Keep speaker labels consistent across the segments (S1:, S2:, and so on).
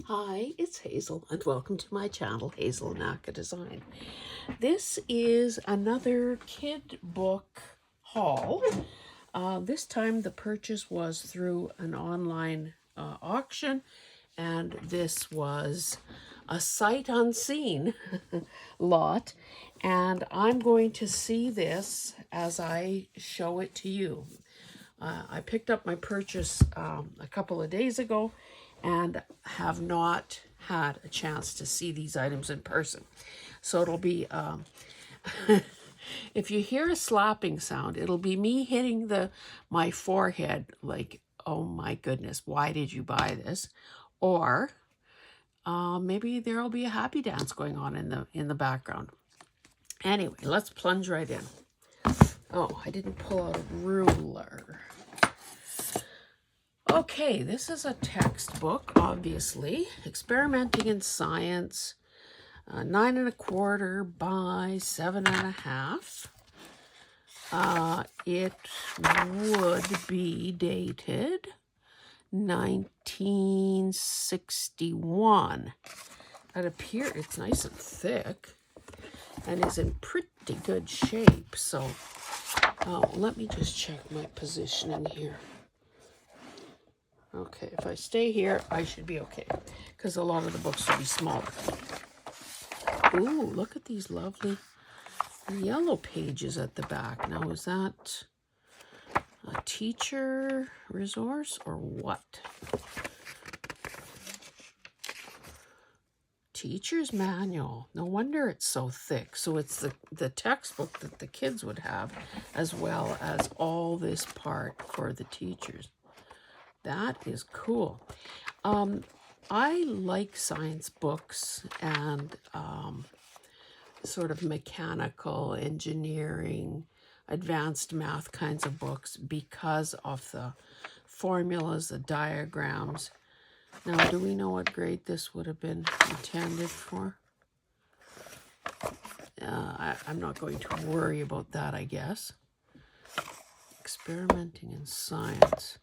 S1: Hi, it's Hazel, and welcome to my channel, Hazel Naka Design. This is another kid book haul. This time the purchase was through an online auction, and this was a sight unseen lot, and I'm going to see this as I show it to you. I picked up my purchase a couple of days ago and have not had a chance to see these items in person. So it'll be, if you hear a slapping sound, it'll be me hitting my forehead like, oh my goodness, why did you buy this? Or maybe there'll be a happy dance going on in the background. Anyway, let's plunge right in. Oh, I didn't pull out a ruler. Okay, this is a textbook, obviously. Experimenting in Science, 9 1/4 by 7 1/2. It would be dated 1961. It's nice and thick and is in pretty good shape. So, let me just check my positioning here. Okay, if I stay here, I should be okay, because a lot of the books will be smaller. Ooh, look at these lovely yellow pages at the back. Now, is that a teacher resource or what? Teacher's manual. No wonder it's so thick. So it's the textbook that the kids would have, as well as all this part for the teachers. That is cool. I like science books and sort of mechanical engineering, advanced math kinds of books because of the formulas, the diagrams. Now, do we know what grade this would have been intended for? I'm not going to worry about that, I guess. Experimenting in Science.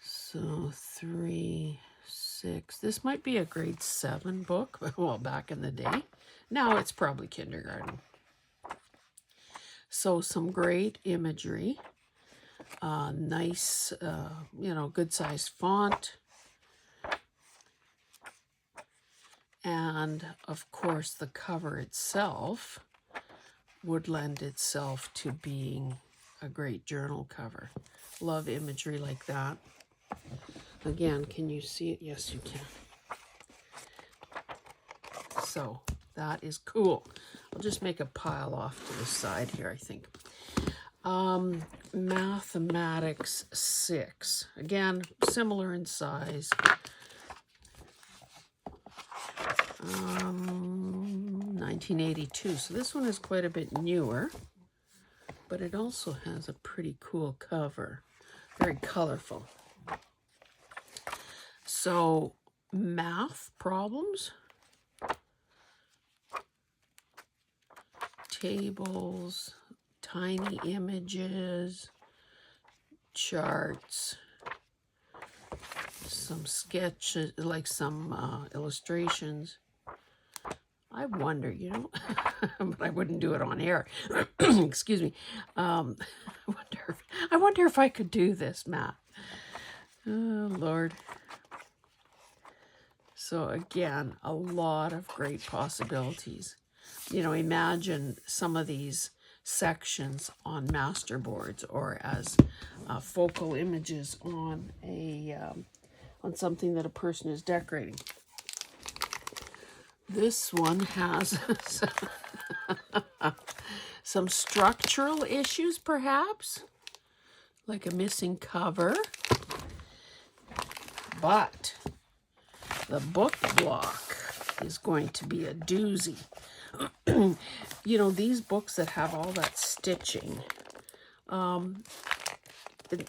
S1: So 3, 6. This might be a grade 7 book. Well, back in the day. Now it's probably kindergarten. So some great imagery. Nice, good sized font. And of course, the cover itself would lend itself to being a great journal cover. Love imagery like that. Again, can you see it? Yes, you can. So that is cool. I'll just make a pile off to the side here, I think. Mathematics 6. Again, similar in size. 1982. So this one is quite a bit newer, but it also has a pretty cool cover. Very colorful. So, math problems, tables, tiny images, charts, some sketches, like some illustrations. I wonder, but I wouldn't do it on air. Excuse me. I wonder if I could do this, Matt. Oh, Lord. So again, a lot of great possibilities. Imagine some of these sections on masterboards or as focal images on on something that a person is decorating. This one has some structural issues, perhaps, like a missing cover, but the book block is going to be a doozy. These books that have all that stitching,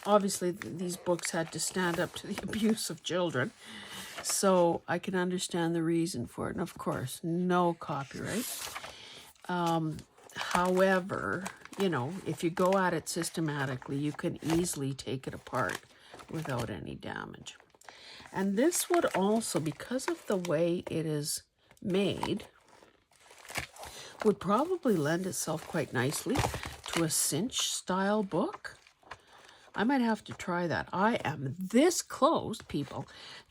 S1: obviously these books had to stand up to the abuse of children, so I can understand the reason for it. And of course, no copyright. However, if you go at it systematically, you can easily take it apart without any damage. And this would also, because of the way it is made, would probably lend itself quite nicely to a cinch style book. I might have to try that. I am this close, people,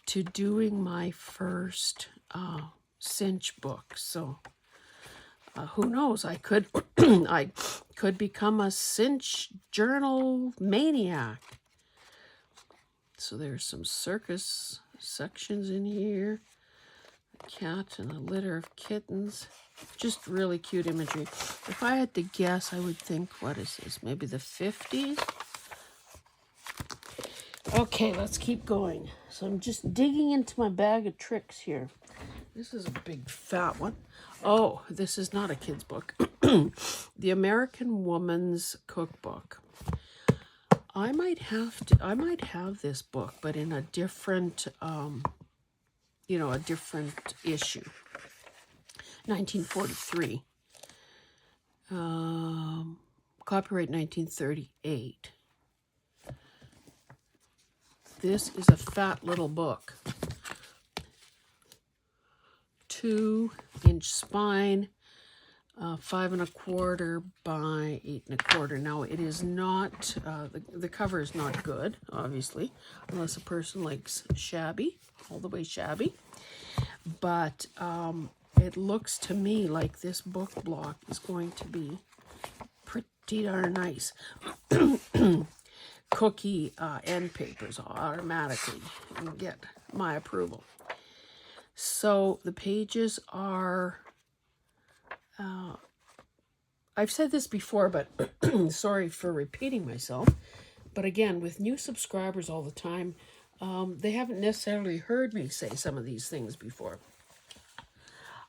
S1: to doing my first cinch book. So who knows? I could I could become a cinch journal maniac. So there's some circus sections in here. A cat and a litter of kittens. Just really cute imagery. If I had to guess, I would think, what is this? Maybe the 50s? Okay, let's keep going. So I'm just digging into my bag of tricks here. This is a big fat one. Oh, this is not a kid's book. The American Woman's Cookbook. I might have this book, but in a different, a different issue. 1943. Copyright 1938. This is a fat little book. 2-inch spine, 5 1/4 by 8 1/4. Now it is not, the cover is not good, obviously, unless a person likes shabby, all the way shabby. But it looks to me like this book block is going to be pretty darn nice. Cookie end papers automatically get my approval. So the pages are, I've said this before, but sorry for repeating myself. But again, with new subscribers all the time, they haven't necessarily heard me say some of these things before.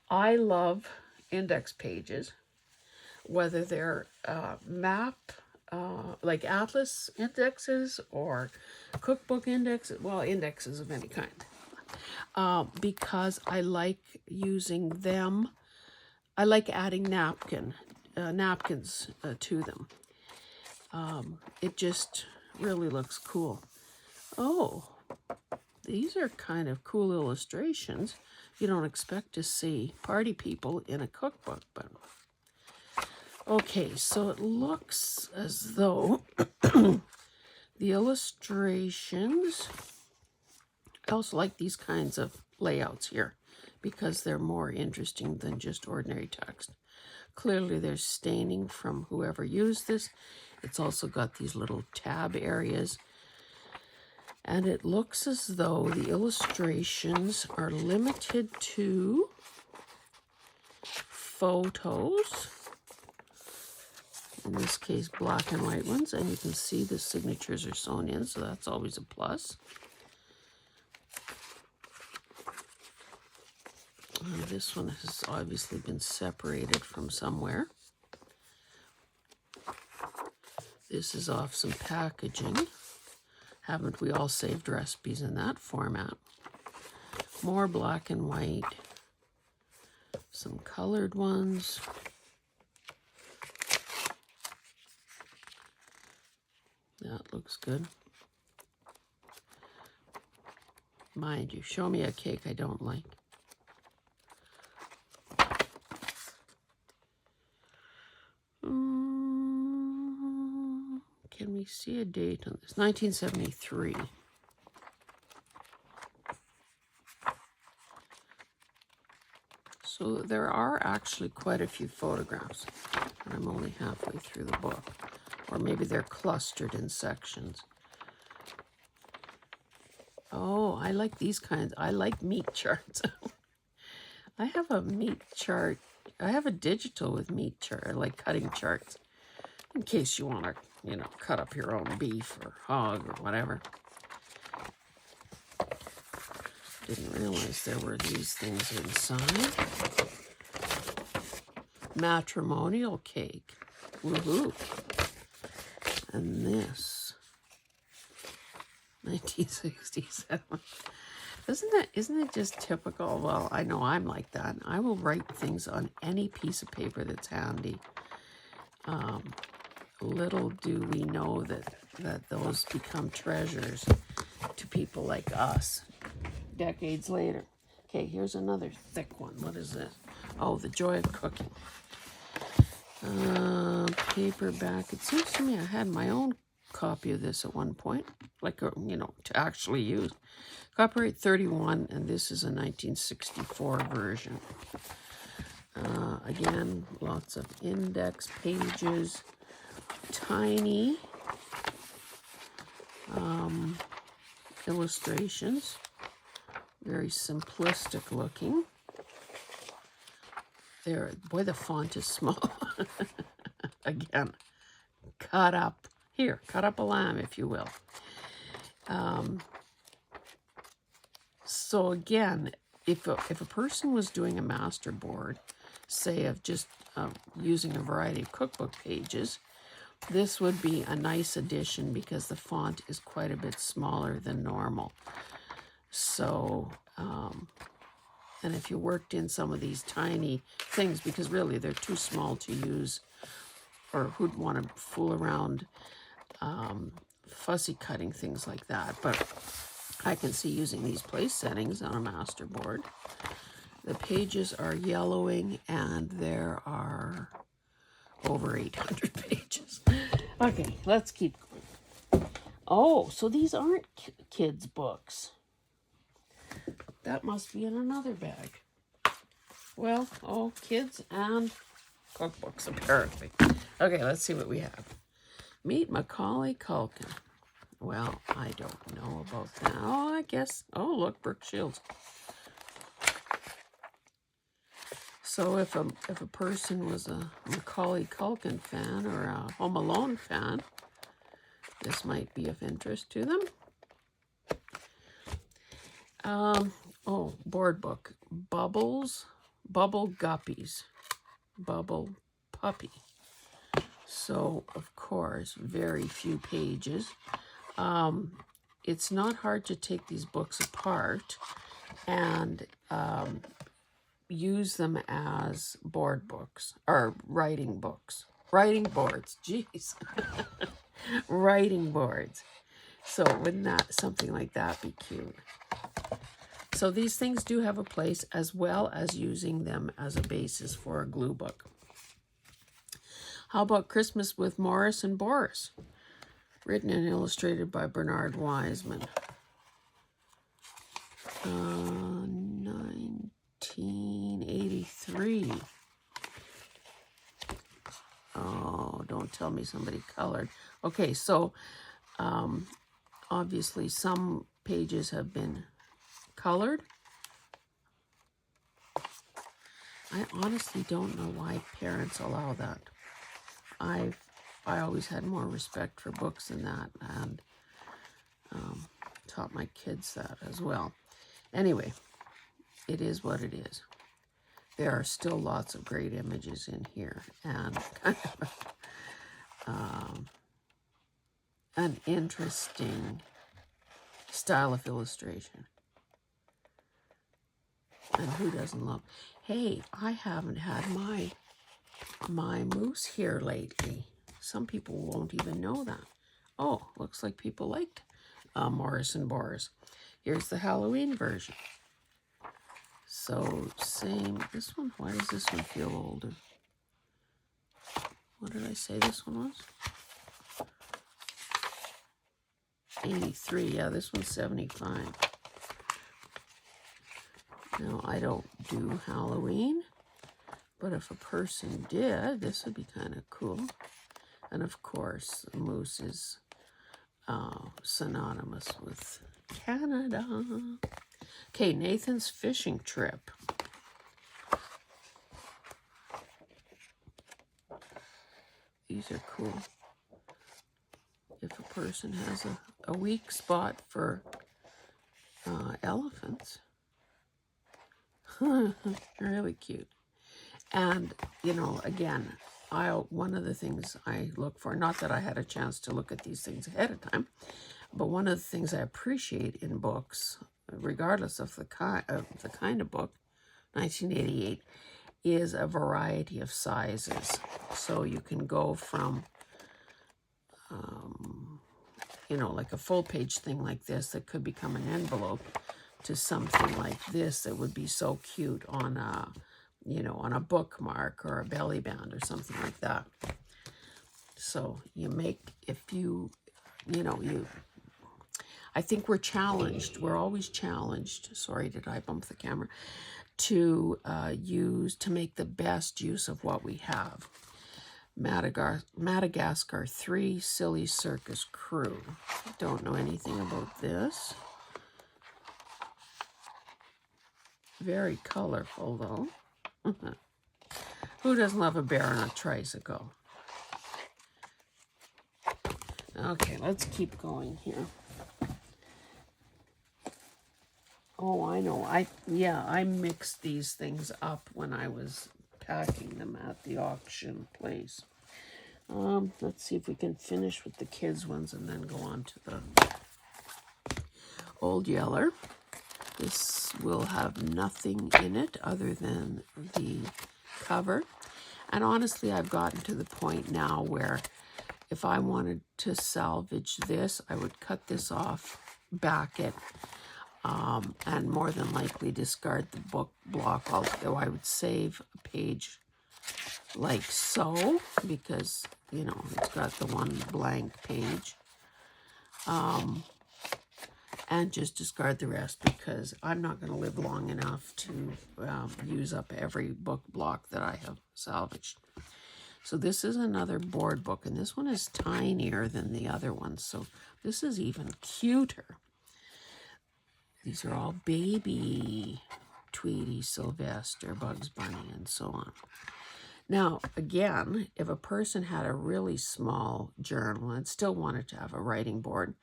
S1: I love index pages, whether they're map, like atlas indexes or cookbook indexes, well, indexes of any kind. Because I like using them. I like adding napkins to them. It just really looks cool. Oh, these are kind of cool illustrations. You don't expect to see party people in a cookbook, but okay, so it looks as though the illustrations, I also like these kinds of layouts here because they're more interesting than just ordinary text. Clearly there's staining from whoever used this. It's also got these little tab areas. And it looks as though the illustrations are limited to photos. In this case, black and white ones. And you can see the signatures are sewn in, so that's always a plus. This one has obviously been separated from somewhere. This is off some packaging. Haven't we all saved recipes in that format? More black and white. Some colored ones. That looks good. Mind you, show me a cake I don't like. Can we see a date on this? 1973. So there are actually quite a few photographs. And I'm only halfway through the book. Or maybe they're clustered in sections. Oh, I like these kinds. I like meat charts. I have a meat chart. I have a digital with meat chart, like cutting charts. In case you want to, cut up your own beef or hog or whatever. Didn't realize there were these things inside. Matrimonial cake. Woohoo. And this. 1967. Isn't it just typical? Well, I know I'm like that. I will write things on any piece of paper that's handy. Little do we know that those become treasures to people like us. decades later. Okay, here's another thick one. What is this? Oh, The Joy of Cooking. Paperback. It seems to me I had my own copy of this at one point, like, you know, to actually use. Copyright 31, and this is a 1964 version. Again, lots of index pages, tiny illustrations, very simplistic looking. There, boy, the font is small. Again, cut up a lamb, if you will. So again, if a person was doing a master board, say of just using a variety of cookbook pages, this would be a nice addition because the font is quite a bit smaller than normal. So, and if you worked in some of these tiny things, because really they're too small to use, or who'd want to fool around fussy cutting, things like that. But I can see using these place settings on a master board. The pages are yellowing, and there are over 800 pages. Okay, let's keep going. Oh, so these aren't kids' books. That must be in another bag. Well, oh, kids and cookbooks, apparently. Okay, let's see what we have. Meet Macaulay Culkin. Well, I don't know about that. Oh, I guess. Oh, look, Brooke Shields. So if a person was a Macaulay Culkin fan or a Home Alone fan, this might be of interest to them. Oh, board book. Bubble Guppies. Bubble Puppy. So, of course, very few pages. It's not hard to take these books apart and use them as board books, or writing books. Writing boards, jeez. Writing boards. So wouldn't that, something like that be cute? So these things do have a place, as well as using them as a basis for a glue book. How about Christmas with Morris and Boris? Written and illustrated by Bernard Wiseman. 1983. Oh, don't tell me somebody colored. Okay, so obviously some pages have been colored. I honestly don't know why parents allow that. I always had more respect for books than that, and taught my kids that as well. Anyway, it is what it is. There are still lots of great images in here, and kind of an interesting style of illustration. And who doesn't love? Hey, I haven't had my moose here lately. Some people won't even know that. Oh, looks like people liked Morris and Boris. Here's the Halloween version. So same, this one, why does this one feel older? What did I say this one was? 83, yeah, this one's 75. Now, I don't do Halloween, but if a person did, this would be kind of cool. And of course, moose is synonymous with Canada. Okay, Nathan's fishing trip. These are cool. If a person has a weak spot for elephants. Really cute. And, you know, again, one of the things I look for, not that I had a chance to look at these things ahead of time, but one of the things I appreciate in books, regardless of the kind of book, 1988, is a variety of sizes. So you can go from, you know, like a full page thing like this that could become an envelope, to something like this that would be so cute on a, you know, on a bookmark or a belly band or something like that. So you make, if you, you know, I think we're challenged. We're always challenged. Sorry, did I bump the camera? To make the best use of what we have. Madagascar 3 Silly Circus Crew. Don't know anything about this. Very colorful though. Who doesn't love a bear on a tricycle? Okay, let's keep going here. Oh, I know. I mixed these things up when I was packing them at the auction place. Let's see if we can finish with the kids ones and then go on to the Old Yeller. This will have nothing in it other than the cover. And honestly, I've gotten to the point now where if I wanted to salvage this, I would cut this off, back it, and more than likely discard the book block, although I would save a page like so, because, you know, it's got the one blank page, and just discard the rest, because I'm not going to live long enough to use up every book block that I have salvaged. So this is another board book, and this one is tinier than the other one, so this is even cuter. These are all baby Tweety, Sylvester, Bugs Bunny, and so on. Now, again, if a person had a really small journal and still wanted to have a writing board,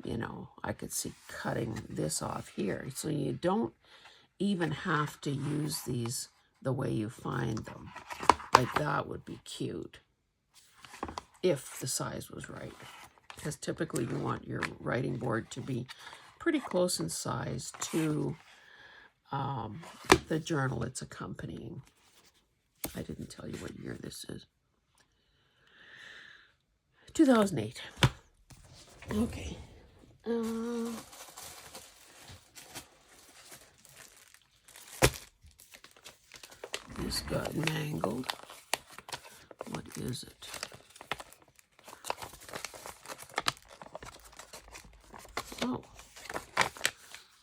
S1: you know, I could see cutting this off here. So you don't even have to use these the way you find them. Like that would be cute if the size was right. Because typically you want your writing board to be pretty close in size to the journal it's accompanying. I didn't tell you what year this is. 2008. Okay. This got mangled. What is it? Oh,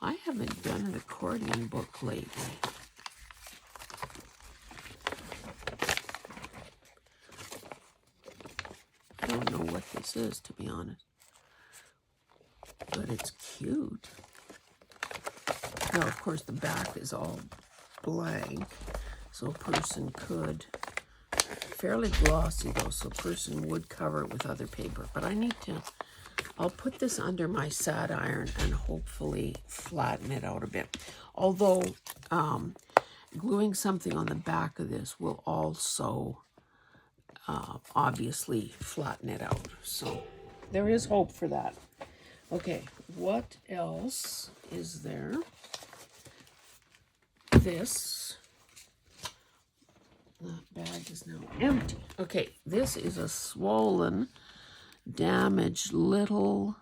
S1: I haven't done an accordion book lately. I don't know what this is, to be honest. But it's cute. Now, of course, the back is all blank, so a person could, fairly glossy though, so a person would cover it with other paper. But I need to, I'll put this under my sad iron and hopefully flatten it out a bit. Although gluing something on the back of this will also obviously flatten it out. So there is hope for that. Okay, what else is there? This, that bag is now empty. Okay, this is a swollen, damaged little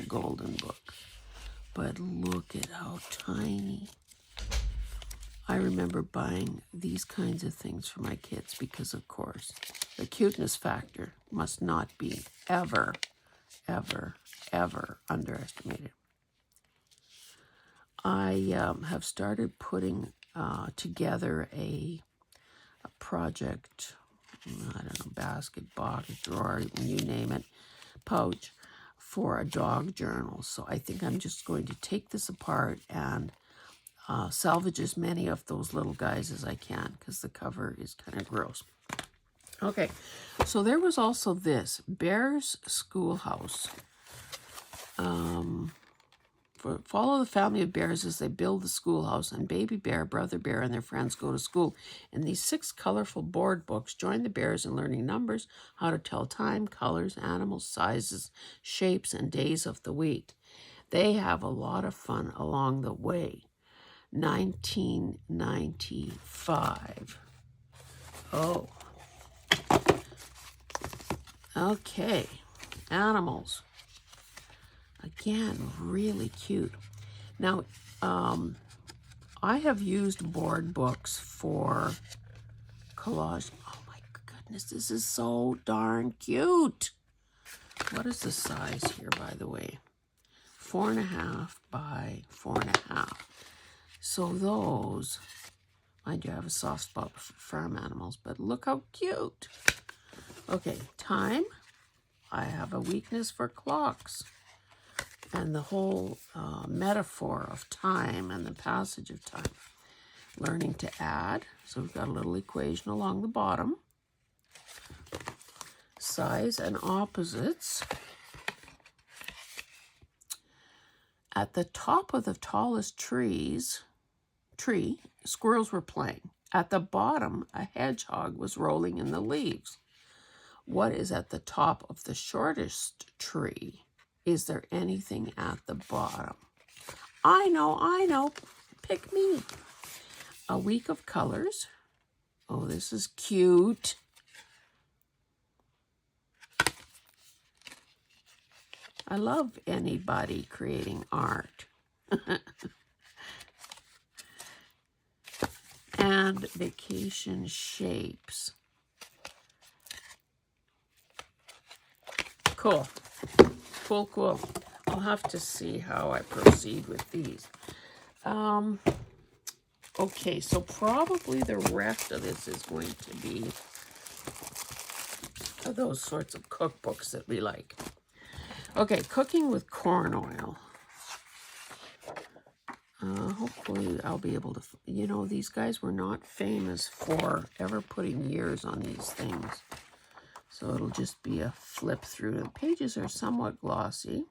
S1: golden book. But look at how tiny. I remember buying these kinds of things for my kids because, of course, the cuteness factor must not be ever underestimated. I have started putting together a project, I don't know, basket, box, drawer, you name it, pouch for a dog journal. So I think I'm just going to take this apart and salvage as many of those little guys as I can, because the cover is kind of gross. Okay, so there was also this, Bear's Schoolhouse. Follow the family of bears as they build the schoolhouse, and Baby Bear, Brother Bear, and their friends go to school. In these 6 colorful board books, join the bears in learning numbers, how to tell time, colors, animals, sizes, shapes, and days of the week. They have a lot of fun along the way. 1995. Oh. Okay. Animals. Again, really cute. Now, I have used board books for collage. Oh my goodness, this is so darn cute. What is the size here, by the way? 4.5 by 4.5. So those, mind you, I have a soft spot for farm animals, but look how cute. Okay, time. I have a weakness for clocks. And the whole metaphor of time and the passage of time. Learning to add. So we've got a little equation along the bottom. Size and opposites. At the top of the tallest tree, squirrels were playing. At the bottom, a hedgehog was rolling in the leaves. What is at the top of the shortest tree? Is there anything at the bottom? I know. Pick me. A week of colors. Oh, this is cute. I love anybody creating art. And vacation shapes. Cool. Cool. I'll have to see how I proceed with these. Okay, so probably the rest of this is going to be those sorts of cookbooks that we like. Okay, cooking with corn oil. Hopefully I'll be able to, these guys were not famous for ever putting years on these things. So it'll just be a flip through. The pages are somewhat glossy.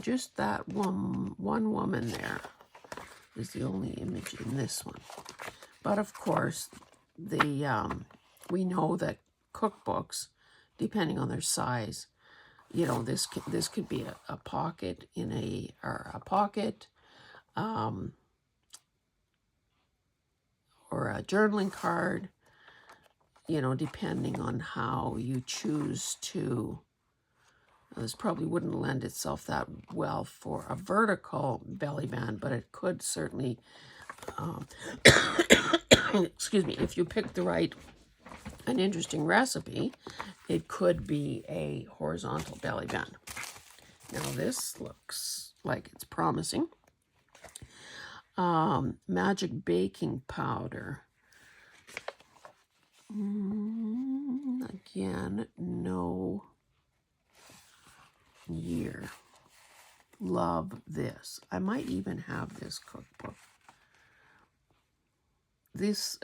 S1: Just that one woman there is the only image in this one. But of course, we know that cookbooks, depending on their size, this could be a pocket or a journaling card, depending on how you choose to. This probably wouldn't lend itself that well for a vertical belly band, but it could certainly, excuse me, if you pick an interesting recipe, it could be a horizontal belly band. Now this looks like it's promising. Magic baking powder. Again, no year. Love this. I might even have this cookbook. This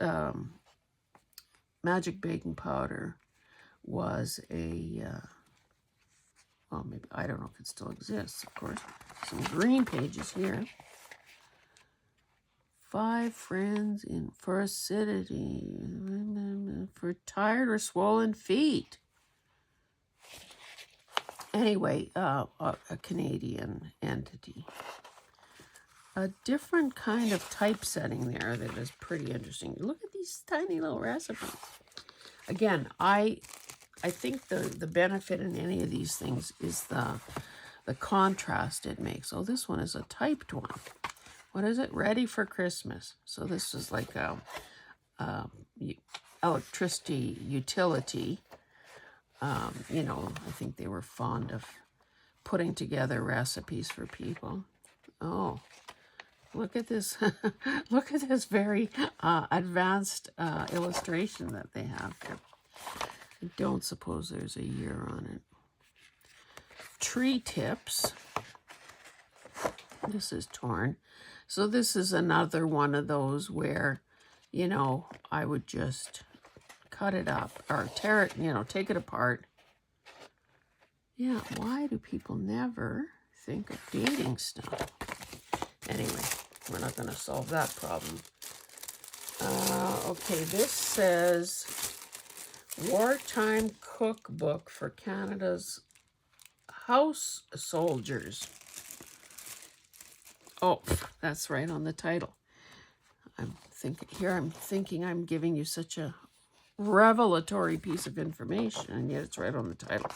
S1: magic baking powder was well, maybe, I don't know if it still exists, of course. Some green pages here. 5 friends for acidity, for tired or swollen feet. Anyway, a Canadian entity. A different kind of typesetting there that is pretty interesting. Look at these tiny little recipes. Again, I think the benefit in any of these things is the contrast it makes. Oh, this one is a typed one. What is it? Ready for Christmas. So this is like a electricity utility. I think they were fond of putting together recipes for people. Oh, look at this. Look at this very advanced illustration that they have here. I don't suppose there's a year on it. Tree tips. This is torn. So this is another one of those where, I would just cut it up or tear it, take it apart. Yeah, why do people never think of dating stuff? Anyway, we're not going to solve that problem. Okay, this says Wartime Cookbook for Canada's House Soldiers. Oh, that's right on the title. I'm thinking I'm giving you such a revelatory piece of information, and yet it's right on the title.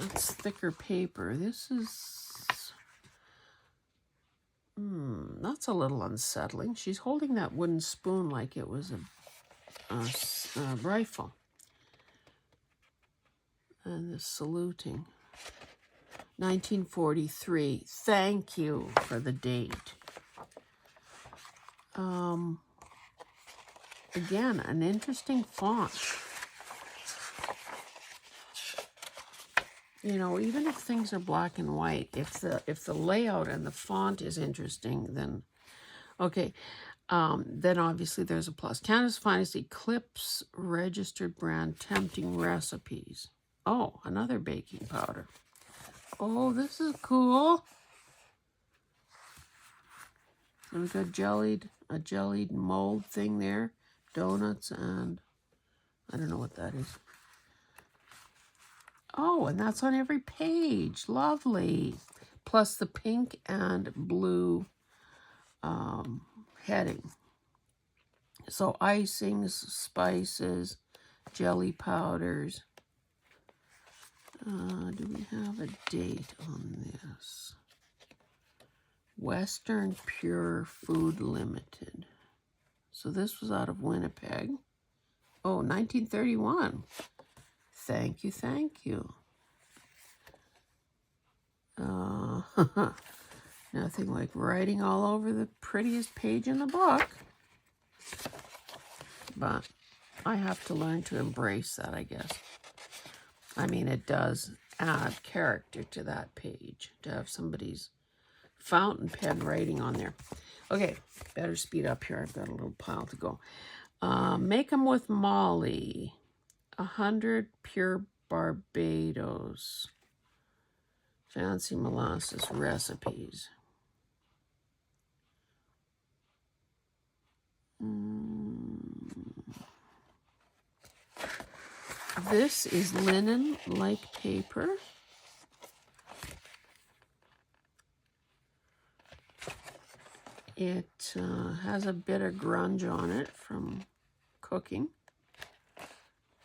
S1: That's thicker paper. This is, that's a little unsettling. She's holding that wooden spoon like it was a rifle. And the saluting. 1943. Thank you for the date. Again, an interesting font. You know, even if things are black and white, if the layout and the font is interesting, then okay. Then obviously there's a plus. Canada's Finest Eclipse Registered Brand Tempting Recipes. Oh, another baking powder. Oh, this is cool. So we've got a jellied mold thing there. Donuts and I don't know what that is. Oh, and that's on every page. Lovely. Plus the pink and blue heading. So icings, spices, jelly powders. Do we have a date on this? Western Pure Food Limited. So this was out of Winnipeg. Oh, 1931. Thank you, thank you. Nothing like writing all over the prettiest page in the book. But I have to learn to embrace that, I guess. I mean, it does add character to that page to have somebody's fountain pen writing on there. Okay, better speed up here. I've got a little pile to go. Make them with Molly. 100 pure Barbados. Fancy molasses recipes. This is linen-like paper. It has a bit of grunge on it from cooking.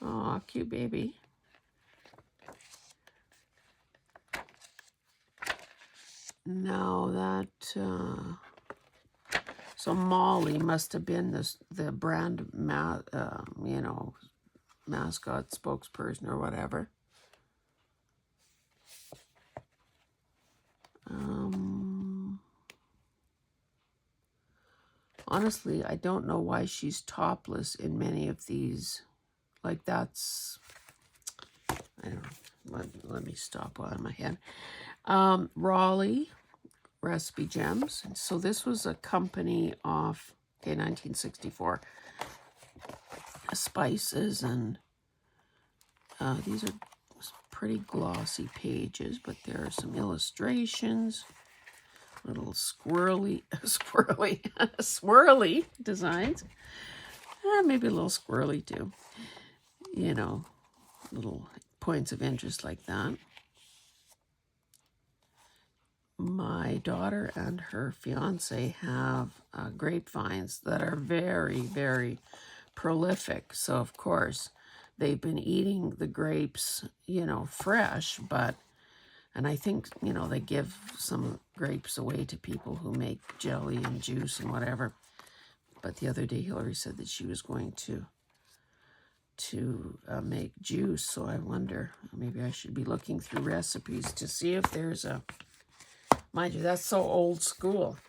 S1: Oh, cute baby. Now that, so Molly must have been the brand, you know, mascot spokesperson or whatever. Honestly, I don't know why she's topless in many of these. Like that's, I don't know. Let me stop while I'm ahead. Raleigh Recipe Gems. So this was a company of, okay, 1964. Spices and these are pretty glossy pages, but there are some illustrations, little swirly designs. Maybe a little squirrely too. You know, little points of interest like that. My daughter and her fiance have grapevines that are very, very prolific. So, of course, they've been eating the grapes, you know, fresh, and I think, you know, they give some grapes away to people who make jelly and juice and whatever. But the other day, Hillary said that she was going to make juice. So I wonder, maybe I should be looking through recipes to see if there's a, mind you, that's so old school.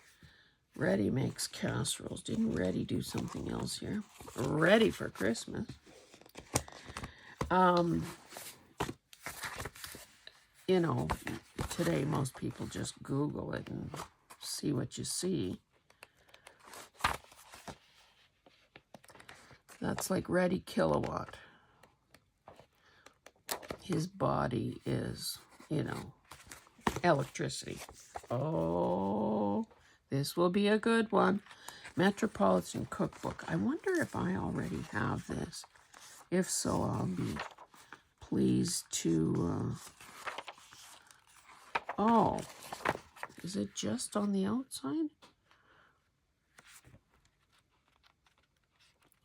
S1: Reddy makes casseroles. Didn't Reddy do something else here? Ready for Christmas. You know, today most people just Google it and see what you see. That's like Reddy Kilowatt. His body is, you know, electricity. Oh, this will be a good one. Metropolitan Cookbook. I wonder if I already have this. If so, I'll be pleased to... oh, is it just on the outside?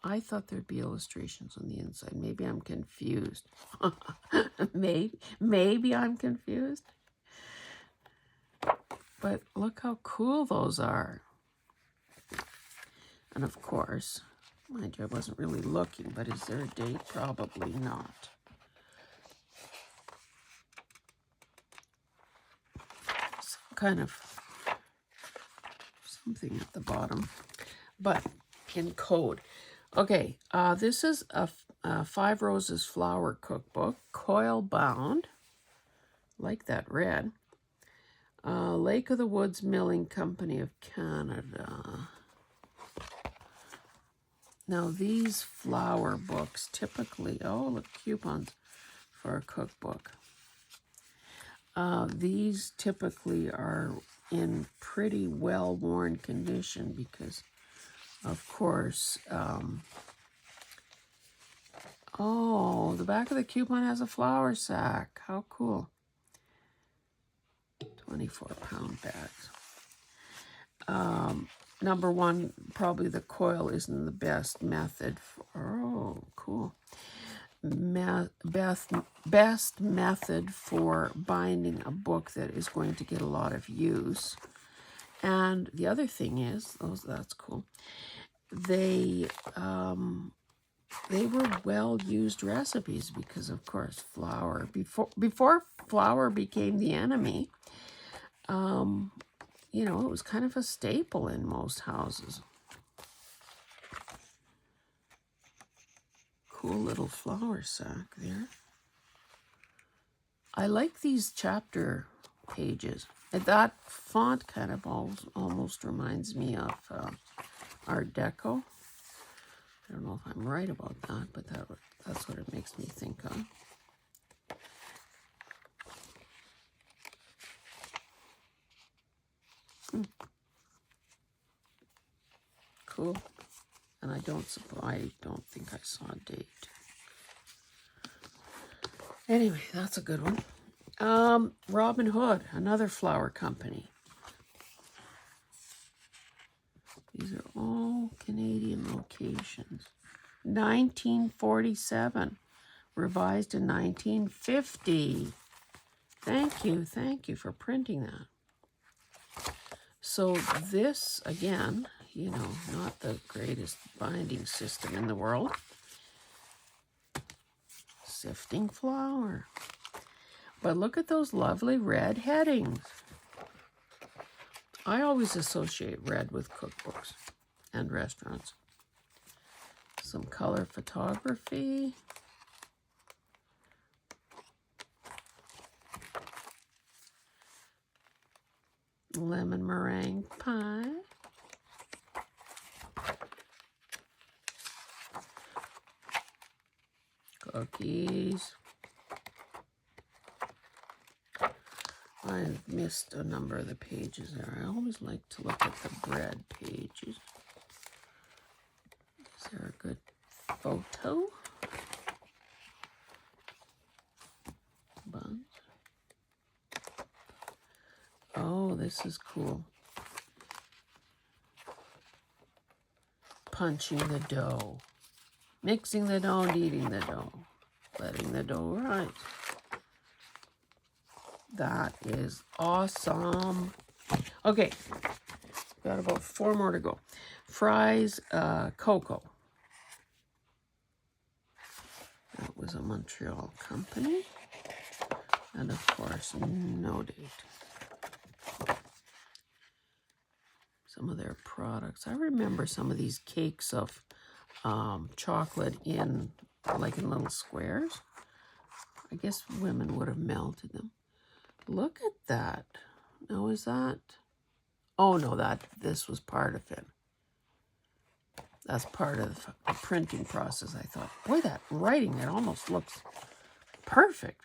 S1: I thought there'd be illustrations on the inside. Maybe I'm confused. maybe I'm confused. But look how cool those are. And of course, mind you, I wasn't really looking, but is there a date? Probably not. Some kind of something at the bottom, but in code. Okay, this is a 5 Roses Flower Cookbook, coil bound, like that red. Lake of the Woods Milling Company of Canada. Now these flower books typically, oh look, coupons for a cookbook. These typically are in pretty well-worn condition because, of course, oh, the back of the coupon has a flour sack. How cool. 24-pound bags. Number one, probably the coil isn't the best method for, oh, cool. Best method for binding a book that is going to get a lot of use. And the other thing is, oh, that's cool. They were well-used recipes because, of course, flour, before flour became the enemy, you know, it was kind of a staple in most houses. Cool little flour sack there. I like these chapter pages. That font kind of almost reminds me of Art Deco. I don't know if I'm right about that, but that's what it makes me think of. Cool. And I don't think I saw a date. Anyway, that's a good one. Robin Hood, another flower company. These are all Canadian locations. 1947, revised in 1950. Thank you for printing that. So this, again, you know, not the greatest binding system in the world. Sifting flour. But look at those lovely red headings. I always associate red with cookbooks and restaurants. Some color photography. Lemon meringue pie. Cookies. I missed a number of the pages there. I always like to look at the bread pages. Is there a good photo? Buns. Oh, this is cool. Punching the dough. Mixing the dough and eating the dough. Letting the dough rise. That is awesome. Okay, got about 4 more to go. Fries Cocoa. That was a Montreal company. And of course, no date. Some of their products. I remember some of these cakes of chocolate in little squares. I guess women would have melted them. Look at that. Now is that? Oh no, this was part of it. That's part of the printing process. I thought, boy, that writing, it almost looks perfect.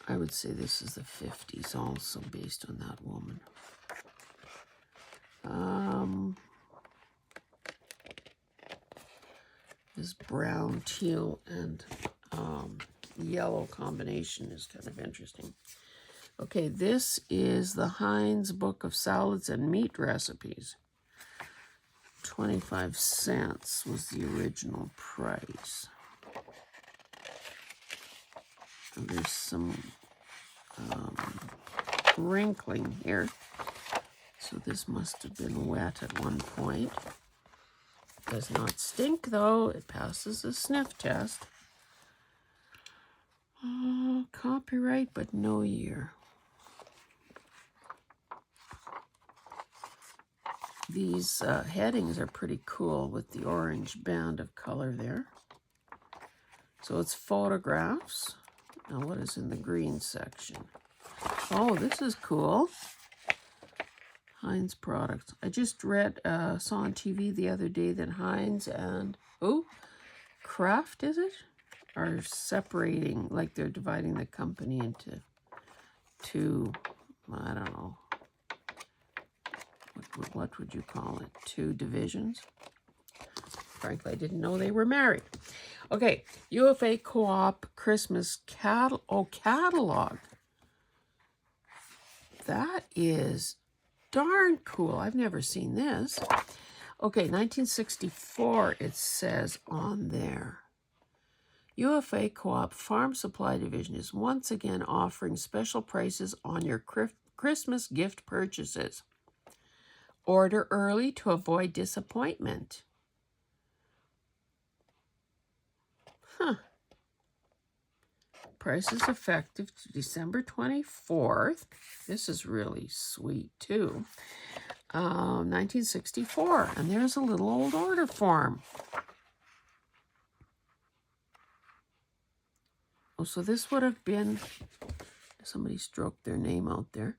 S1: I would say this is the 50s also, based on that woman. This brown, teal, and yellow combination is kind of interesting. Okay, this is the Heinz Book of Salads and Meat Recipes. 25 cents was the original price. And there's some wrinkling here. So this must have been wet at one point. Does not stink though. It passes the sniff test. Copyright, but no year. These headings are pretty cool with the orange band of color there. So it's photographs. Now what is in the green section? Oh, this is cool. Heinz products. I just read, saw on TV the other day that Heinz and, Kraft, is it? Are separating, like they're dividing the company into two, I don't know, what would you call it? Two divisions. Frankly, I didn't know they were married. Okay, UFA Co-op Christmas catalog. That is darn cool. I've never seen this. Okay, 1964 it says on there. UFA Co-op Farm Supply Division is once again offering special prices on your Christmas gift purchases. Order early to avoid disappointment. Huh. Prices effective to December 24th. This is really sweet too. 1964. And there's a little old order form. Oh, so this would have been, somebody stroked their name out there.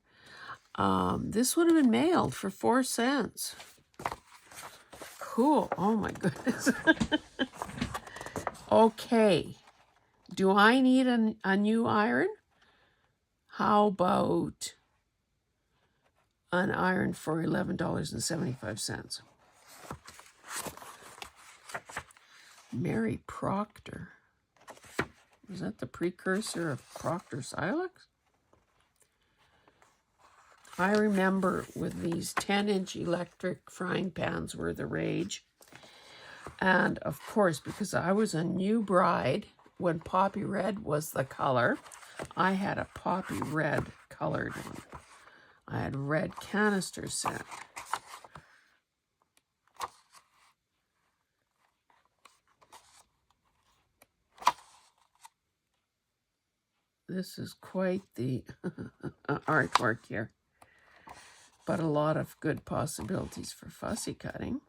S1: This would have been mailed for 4 cents. Cool. Oh my goodness. Okay. Do I need a new iron? How about an iron for $11.75? Mary Proctor. Is that the precursor of Proctor Silex? I remember with these 10-inch electric frying pans were the rage. And of course, because I was a new bride when poppy red was the color, I had a poppy red colored one. I had red canister set. This is quite the artwork here, but a lot of good possibilities for fussy cutting.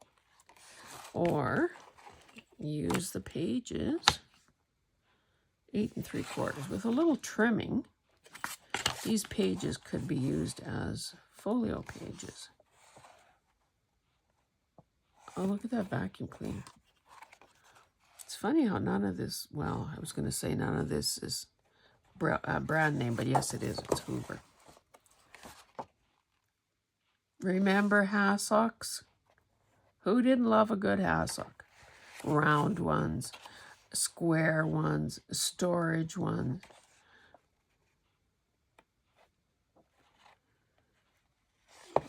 S1: Or use the pages, 8 3/4 with a little trimming. These pages could be used as folio pages. Oh, look at that vacuum cleaner. It's funny how none of this, well, I was going to say none of this is brand name, but yes, it is. It's Hoover. Remember hassocks? Who didn't love a good hassock? Round ones, square ones, storage ones.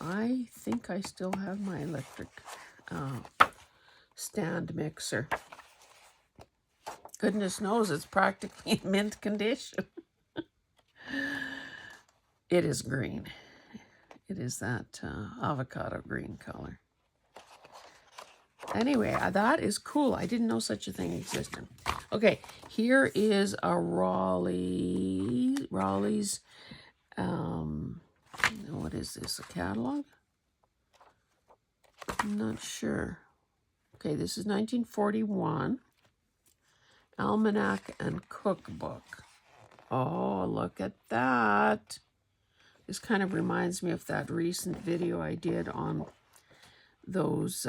S1: I think I still have my electric stand mixer. Goodness knows it's practically in mint condition. It is green. It is that avocado green color. Anyway, that is cool. I didn't know such a thing existed. Okay, here is a Raleigh's, what is this, a catalog? I'm not sure. Okay, this is 1941. Almanac and Cookbook. Oh, look at that. This kind of reminds me of that recent video I did on those,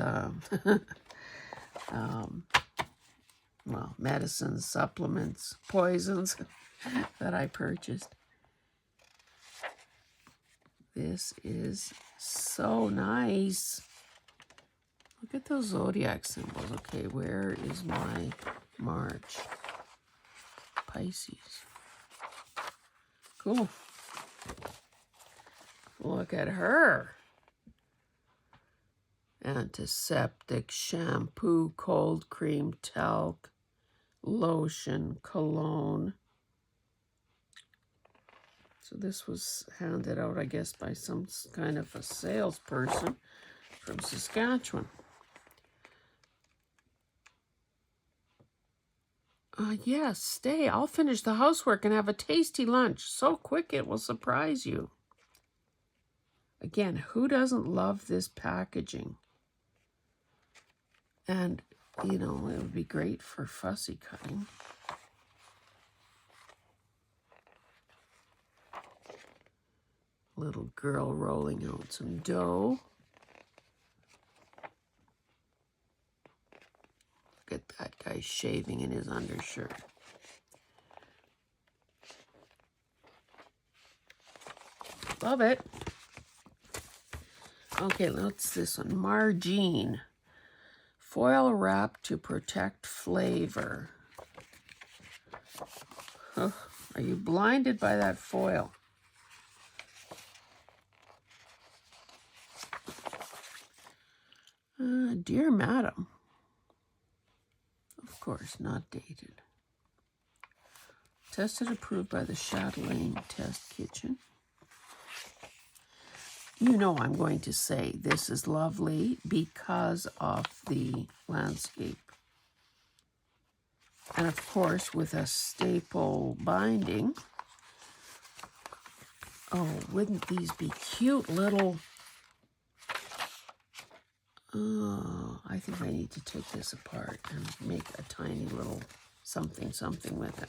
S1: well, medicines, supplements, poisons that I purchased. This is so nice. Look at those zodiac symbols. Okay, where is my March? Pisces. Cool. Look at her. antiseptic, shampoo, cold cream, talc, lotion, cologne. So this was handed out, I guess, by some kind of a salesperson from Saskatchewan. Yes, stay. I'll finish the housework and have a tasty lunch. So quick it will surprise you. Again, who doesn't love this packaging? And, you know, it would be great for fussy cutting. Little girl rolling out some dough. Look at that guy shaving in his undershirt. Love it. Okay, what's this one? Margarine. Foil wrap to protect flavor. Are you blinded by that foil? Dear Madam. Of course, not dated. Tested, approved by the Chatelaine Test Kitchen. You know I'm going to say this is lovely because of the landscape. And of course, with a staple binding. Oh, wouldn't these be cute little... Oh, I think I need to take this apart and make a tiny little something with it.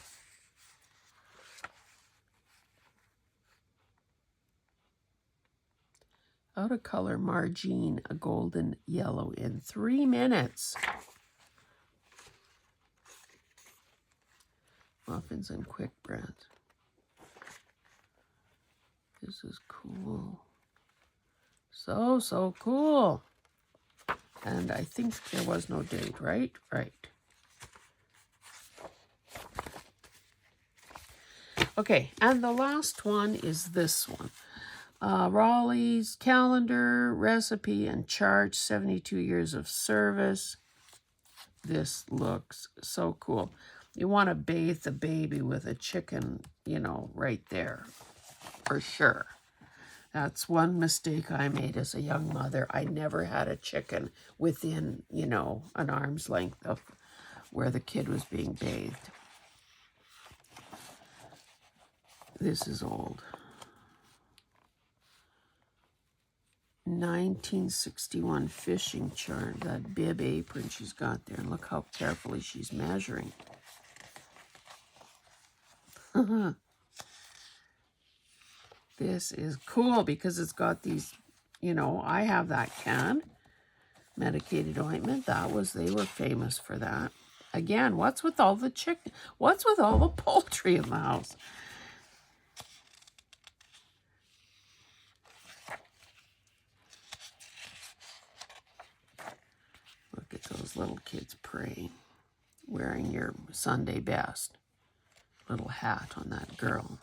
S1: How to color margarine a golden yellow in 3 minutes. Muffins and quick bread. This is cool. So cool. And I think there was no date, right? Right. Okay, and the last one is this one. Raleigh's calendar, recipe, and charge, 72 years of service. This looks so cool. You want to bathe the baby with a chicken, you know, right there, for sure. That's one mistake I made as a young mother. I never had a chicken within, you know, an arm's length of where the kid was being bathed. This is old. 1961 fishing chart, that bib apron she's got there. And look how carefully she's measuring. This is cool because it's got these, you know, I have that can. Medicated ointment, they were famous for that. Again, what's with all the chicken? What's with all the poultry in the house? Look at those little kids praying, wearing your Sunday best. Little hat on that girl.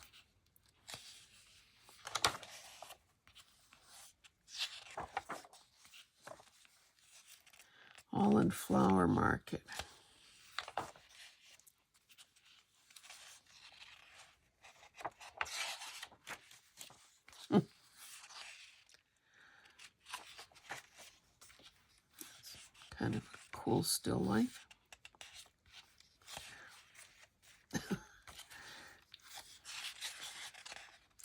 S1: All in Flower Market. Kind of a cool still life.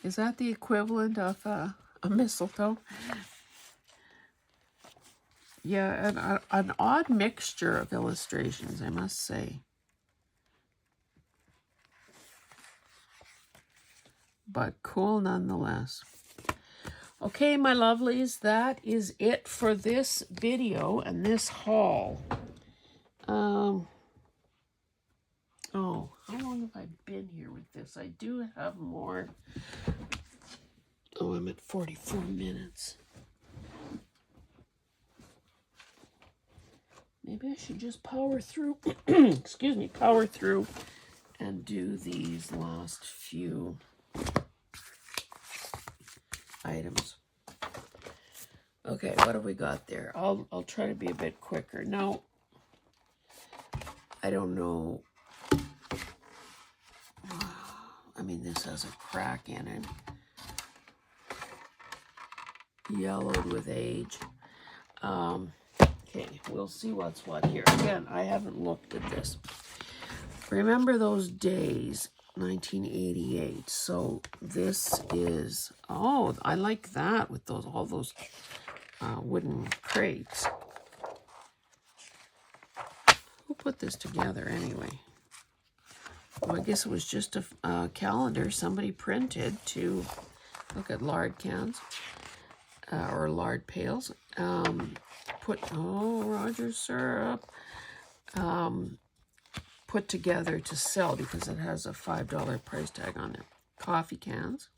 S1: Is that the equivalent of a mistletoe? Yeah, an odd mixture of illustrations, I must say. But cool nonetheless. Okay, my lovelies, that is it for this video and this haul. Oh, how long have I been here with this? I do have more. Oh, I'm at 44 minutes. Maybe I should just power through, excuse me, power through and do these last few items. Okay, what have we got there? I'll try to be a bit quicker. Now, I don't know. I mean, this has a crack in it. Yellowed with age. Okay, we'll see what's what here. Again, I haven't looked at this. Remember those days, 1988. So this is, oh, I like that with those all those wooden crates. Who put this together anyway? Well, I guess it was just a calendar somebody printed to look at lard cans or lard pails. Roger syrup. Put together to sell because it has a $5 price tag on it. Coffee cans.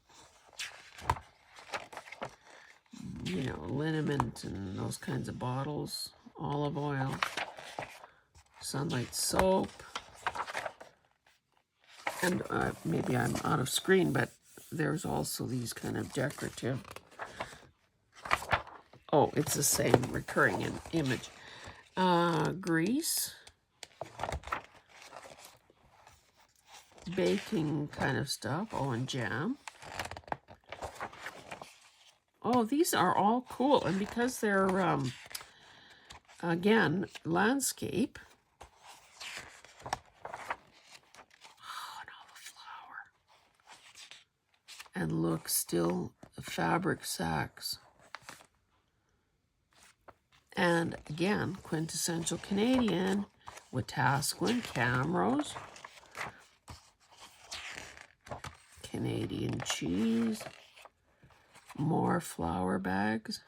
S1: You know, liniment and those kinds of bottles. Olive oil. Sunlight soap. And maybe I'm out of screen, but there's also these kind of decorative. Oh, it's the same recurring image. Grease. Baking kind of stuff. Oh, and jam. Oh, these are all cool. And because they're, again, landscape. Oh, and all the flower. And look, still fabric sacks. And again, quintessential Canadian. Wetaskiwin, Camrose. Canadian cheese. More flour bags.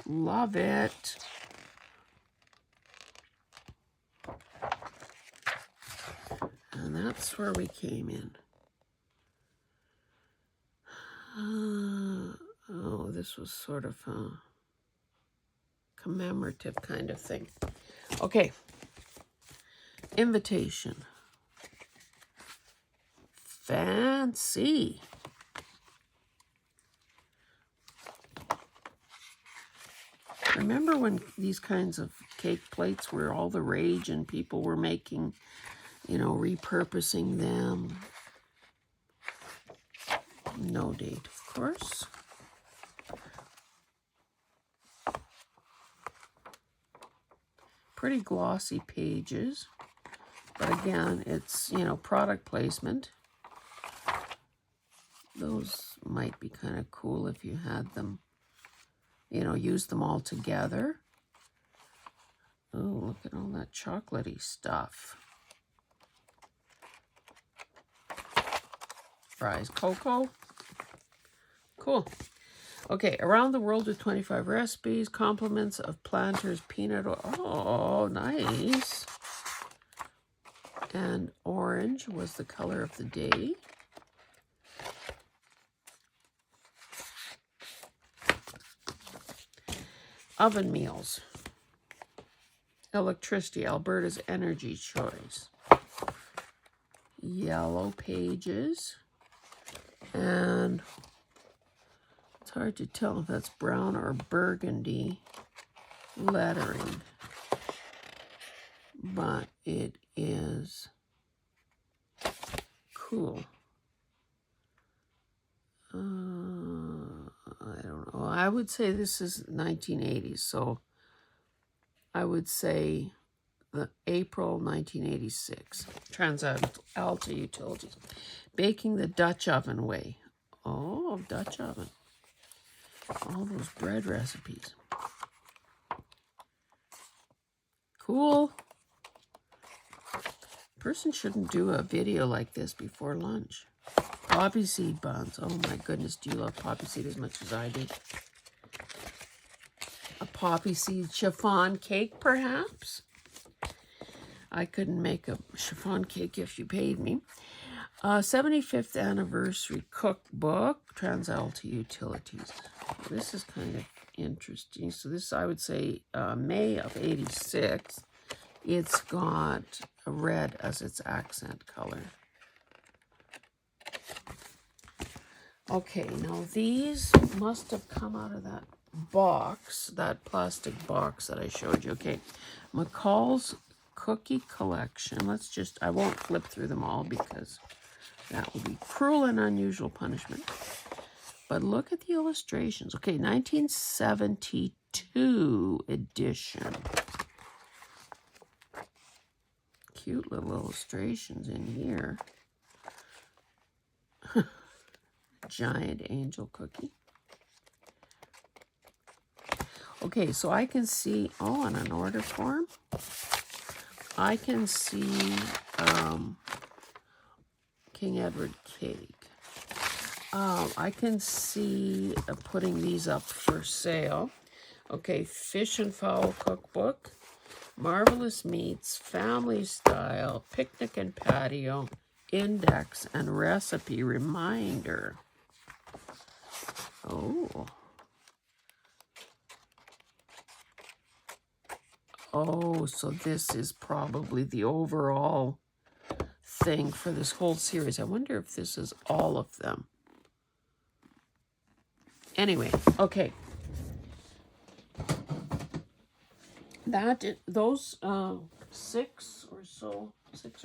S1: Love it. And that's where we came in. Oh, this was sort of a commemorative kind of thing. Okay. Invitation. Fancy. Remember when these kinds of cake plates were all the rage and people were making, you know, repurposing them? No date, of course. Pretty glossy pages. But again, it's, you know, product placement. Those might be kind of cool if you had them, you know, use them all together. Oh, look at all that chocolatey stuff. Fries cocoa. Cool. Okay, around the world with 25 recipes, compliments of Planters peanut oil. Oh, nice. And orange was the color of the day. Oven meals. Electricity, Alberta's energy choice. Yellow pages. And it's hard to tell if that's brown or burgundy lettering. But it is cool. I don't know. I would say this is 1980s, so I would say the April 1986. TransAlta Utilities. Baking the Dutch oven way. Oh, Dutch oven. All those bread recipes. Cool. Person shouldn't do a video like this before lunch. Poppy seed buns. Oh my goodness, do you love poppy seed as much as I do? A poppy seed chiffon cake, perhaps? I couldn't make a chiffon cake if you paid me. 75th anniversary cookbook, TransAlta Utilities. This is kind of interesting. So this, I would say, May of 86. It's got red as its accent color. Okay, now these must have come out of that box, that plastic box that I showed you. Okay, McCall's Cookie Collection. I won't flip through them all because that would be cruel and unusual punishment. But look at the illustrations. Okay, 1972 edition. Cute little illustrations in here. Giant angel cookie. Okay, so I can see, on an order form, I can see King Edward cake. I can see putting these up for sale. Okay, Fish and Fowl Cookbook, Marvelous Meats, Family Style, Picnic and Patio, Index, and Recipe Reminder. Oh, so this is probably the overall thing for this whole series. I wonder if this is all of them. Anyway, okay. Those 6 or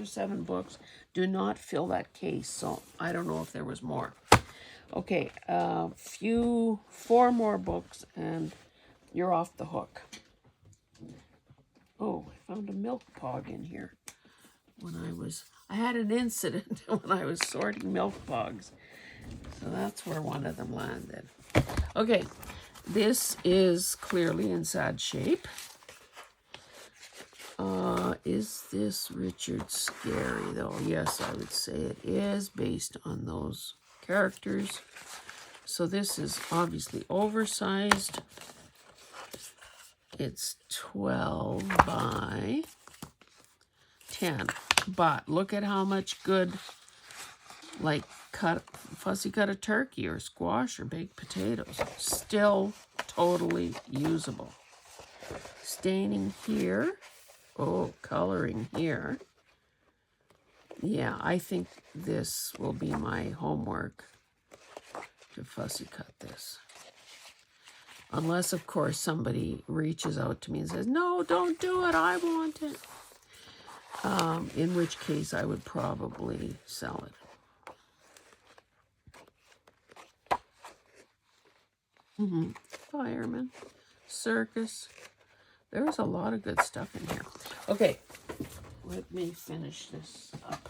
S1: 7 books do not fill that case, so I don't know if there was more. Okay, 4 more books and you're off the hook. Oh, I found a milk pog in here. I had an incident when I was sorting milk pogs. So that's where one of them landed. Okay, this is clearly in sad shape. Is this Richard Scary, though? Yes, I would say it is, based on those characters. So this is obviously oversized. It's 12 by 10. But look at how much good, like, fussy cut a turkey or squash or baked potatoes. Still totally usable. Staining here. Oh, coloring here. Yeah, I think this will be my homework to fussy cut this. Unless, of course, somebody reaches out to me and says, no, don't do it, I want it. In which case I would probably sell it. Fireman, circus. There's a lot of good stuff in here. Okay, let me finish this up.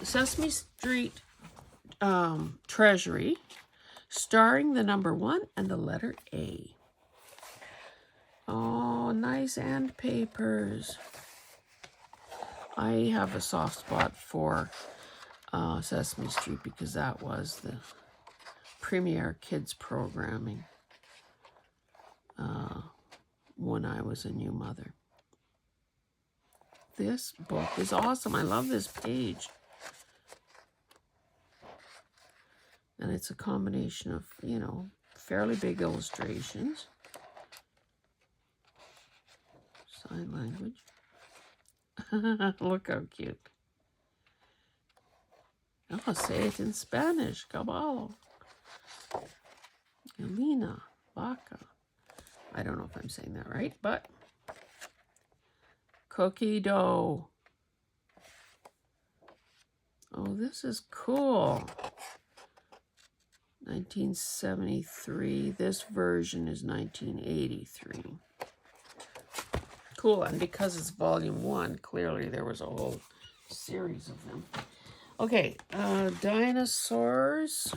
S1: Sesame Street Treasury, starring the number 1 and the letter A. Oh, nice end papers. I have a soft spot for Sesame Street because that was the premier kids programming when I was a new mother. This book is awesome. I love this page. And it's a combination of, fairly big illustrations. Sign language. Look how cute. I'll say it in Spanish. Caballo. Elena. Vaca. I don't know if I'm saying that right, but cookie dough. Oh, this is cool. 1973. This version is 1983. Cool, and because it's volume 1, clearly there was a whole series of them. Okay, dinosaurs.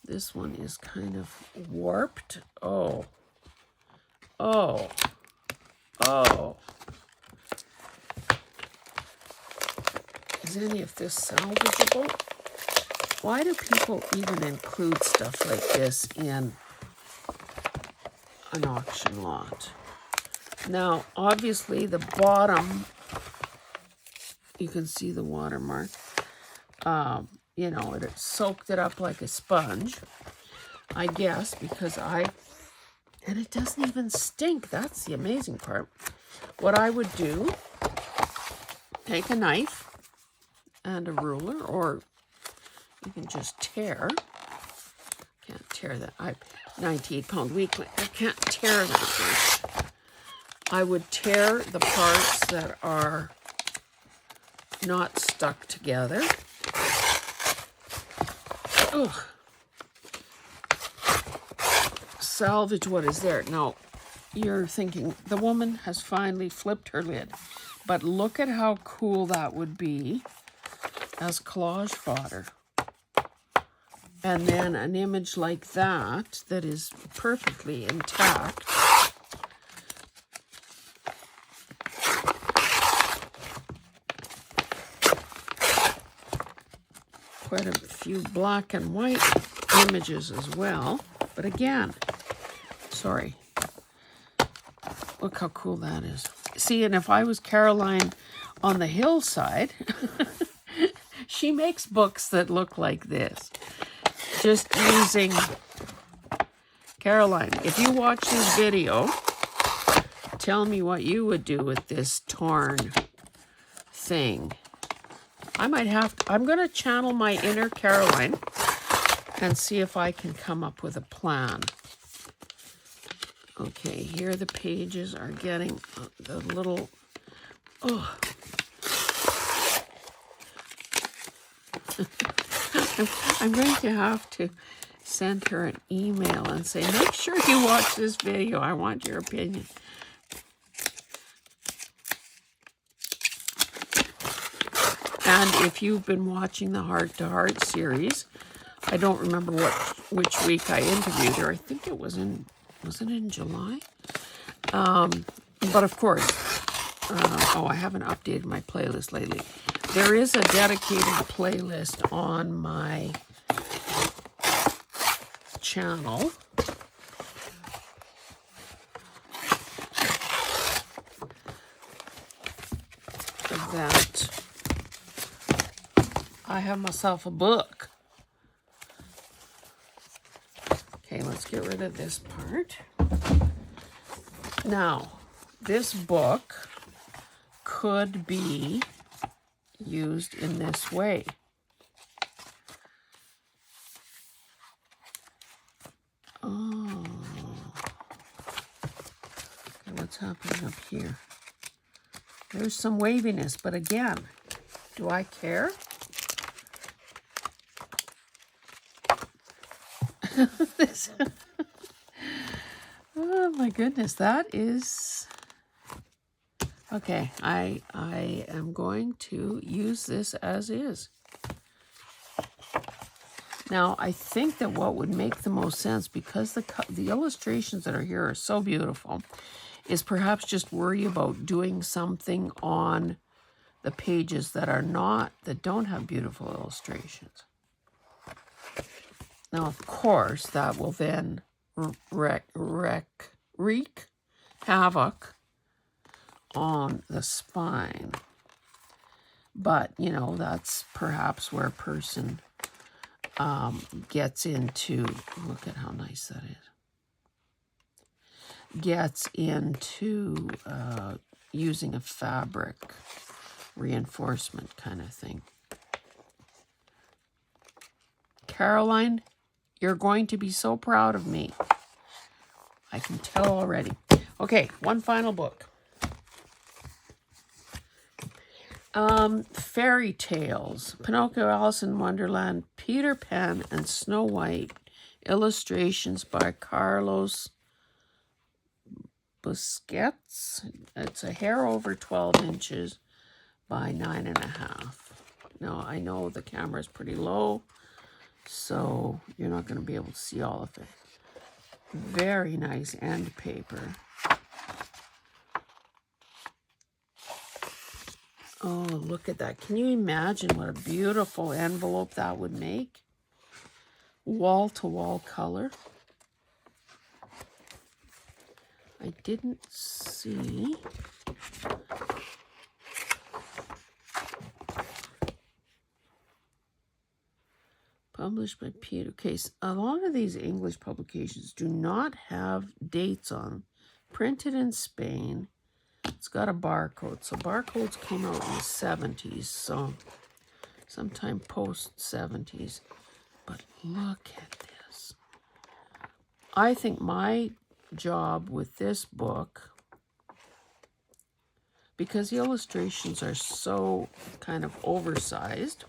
S1: This one is kind of warped. Oh. Is any of this salvageable? Why do people even include stuff like this in an auction lot? Now, obviously, the bottom, you can see the watermark. It soaked it up like a sponge, I guess, and it doesn't even stink. That's the amazing part. What I would do, take a knife and a ruler, or, you can just tear. Can't tear that. I'm 98-pound weakling. I can't tear that much. I would tear the parts that are not stuck together. Ugh. Salvage what is there. Now, you're thinking, the woman has finally flipped her lid. But look at how cool that would be as collage fodder. And then an image like that, that is perfectly intact. Quite a few black and white images as well. But again, sorry. Look how cool that is. See, and if I was Caroline on the hillside, she makes books that look like this. Just using... Caroline, if you watch this video, tell me what you would do with this torn thing. I might have to... I'm going to channel my inner Caroline and see if I can come up with a plan. Okay, here the pages are getting the little... Oh. I'm going to have to send her an email and say, make sure you watch this video. I want your opinion. And if you've been watching the Heart to Heart series, I don't remember which week I interviewed her. I think it was it in July? But of course, I haven't updated my playlist lately. There is a dedicated playlist on my channel that I have myself a book. Okay, let's get rid of this part. Now, this book could be used in this way. Oh. Okay, what's happening up here? There's some waviness, but again, do I care? This. Oh my goodness, that is... Okay, I am going to use this as is. Now, I think that what would make the most sense, because the illustrations that are here are so beautiful, is perhaps just worry about doing something on the pages that don't have beautiful illustrations. Now, of course, that will then wreak havoc on the spine. But, you know, that's perhaps where a person gets into, look at how nice that is, gets into using a fabric reinforcement kind of thing. Caroline, you're going to be so proud of me. I can tell already. Okay, one final book. Fairy Tales. Pinocchio, Alice in Wonderland, Peter Pan, and Snow White. Illustrations by Carlos Busquets. It's a hair over 12 inches by 9.5. Now, I know the camera's pretty low, so you're not going to be able to see all of it. Very nice end paper. Oh, look at that. Can you imagine what a beautiful envelope that would make? Wall-to-wall color. I didn't see... Published by Peter. Okay, so a lot of these English publications do not have dates on. Printed in Spain. It's got a barcode. So barcodes came out in the 70s. So sometime post-70s. But look at this. I think my job with this book, because the illustrations are so kind of oversized,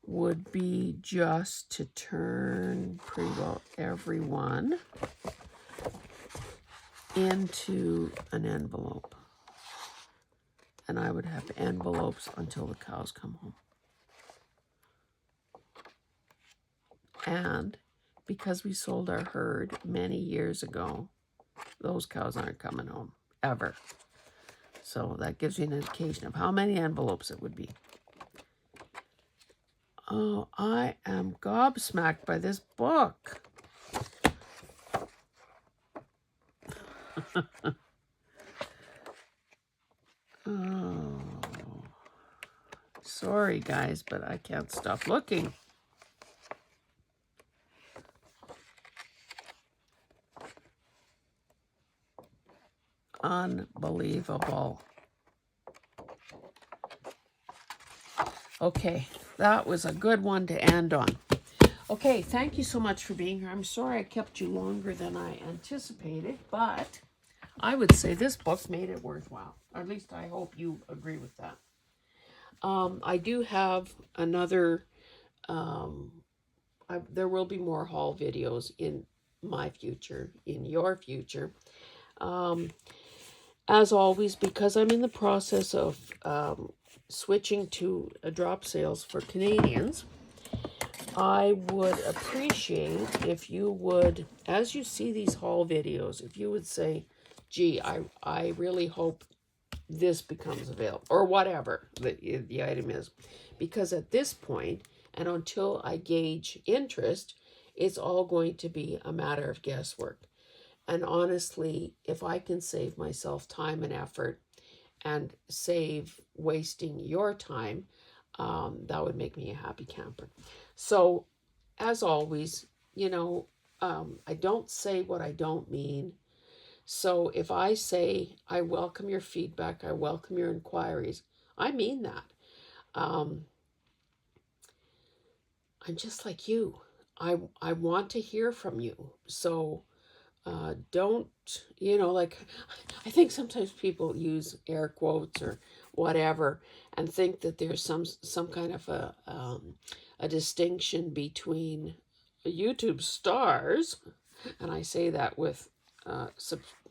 S1: would be just to turn pretty well every one into an envelope. And I would have envelopes until the cows come home. And because we sold our herd many years ago, those cows aren't coming home ever. So that gives you an indication of how many envelopes it would be. Oh, I am gobsmacked by this book. Oh, sorry guys, but I can't stop looking. Unbelievable. Okay, that was a good one to end on. Okay, thank you so much for being here. I'm sorry I kept you longer than I anticipated, but I would say this book made it worthwhile. Or at least I hope you agree with that. I do have another, there will be more haul videos in my future, in your future. As always, because I'm in the process of switching to drop sales for Canadians, I would appreciate if you would, as you see these haul videos, if you would say, gee, I really hope this becomes available, or whatever the item is. Because at this point, and until I gauge interest, it's all going to be a matter of guesswork. And honestly, if I can save myself time and effort and save wasting your time, that would make me a happy camper. So, as always, you know, I don't say what I don't mean. So if I say, I welcome your feedback, I welcome your inquiries, I mean that. I'm just like you. I want to hear from you. So don't, you know, like, I think sometimes people use air quotes or whatever and think that there's some kind of a distinction between YouTube stars, and I say that with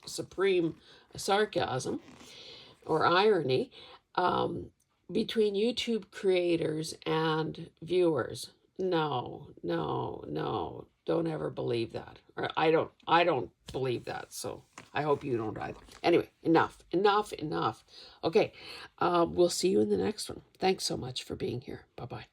S1: supreme sarcasm or irony, between YouTube creators and viewers. No, no, no. Don't ever believe that. Or I don't believe that. So I hope you don't either. Anyway, enough. Okay. We'll see you in the next one. Thanks so much for being here. Bye-bye.